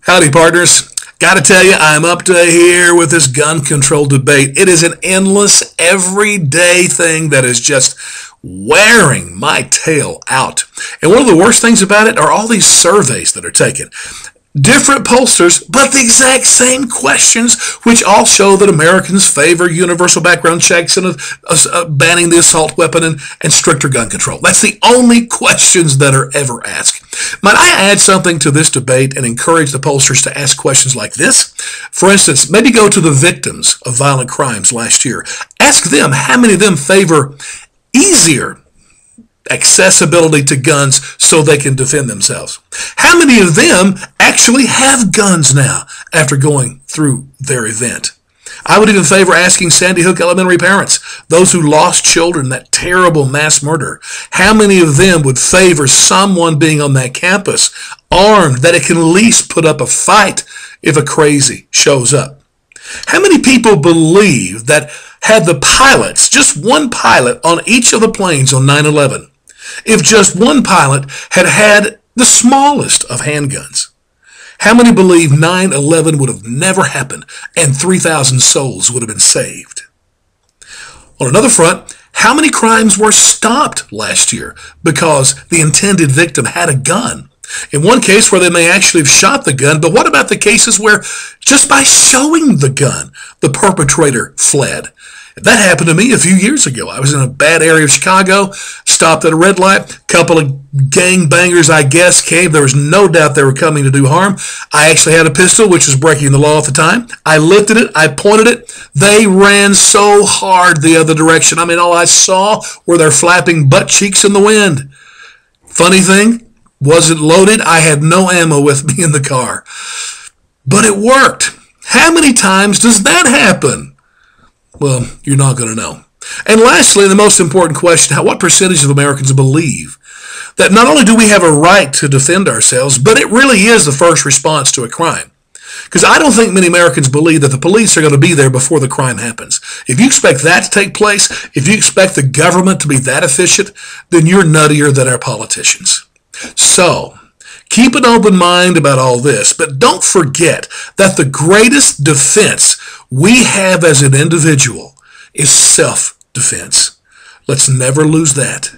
Howdy, partners. Got to tell you, I'm up to here with this gun control debate. It is an endless, everyday thing that is just wearing my tail out. And one of the worst things about it are all these surveys that are taken. Different pollsters, but the exact same questions, which all show that Americans favor universal background checks and banning the assault weapon and stricter gun control. That's the only questions that are ever asked. Might I add something to this debate and encourage the pollsters to ask questions like this? For instance, maybe go to the victims of violent crimes last year. Ask them how many of them favor easier accessibility to guns so they can defend themselves. How many of them actually have guns now after going through their event? I would even favor asking Sandy Hook Elementary parents, those who lost children in that terrible mass murder, how many of them would favor someone being on that campus armed that it can at least put up a fight if a crazy shows up? How many people believe that had the pilots, just one pilot on each of the planes on 9/11, if just one pilot had had the smallest of handguns, how many believe 9/11 would have never happened and 3,000 souls would have been saved? On another front, how many crimes were stopped last year because the intended victim had a gun? In one case where they may actually have shot the gun, but what about the cases where just by showing the gun, the perpetrator fled? That happened to me a few years ago. I was in a bad area of Chicago, stopped at a red light, a couple of gangbangers, I guess, came. There was no doubt they were coming to do harm. I actually had a pistol, which was breaking the law at the time. I lifted it, I pointed it. They ran so hard the other direction. I mean, all I saw were their flapping butt cheeks in the wind. Funny thing, wasn't loaded. I had no ammo with me in the car. But it worked. How many times does that happen? Well, you're not going to know. And lastly, the most important question, what percentage of Americans believe that not only do we have a right to defend ourselves, but it really is the first response to a crime? Because I don't think many Americans believe that the police are going to be there before the crime happens. If you expect that to take place, if you expect the government to be that efficient, then you're nuttier than our politicians. So, keep an open mind about all this, but don't forget that the greatest defense we have as an individual is self-defense. Let's never lose that.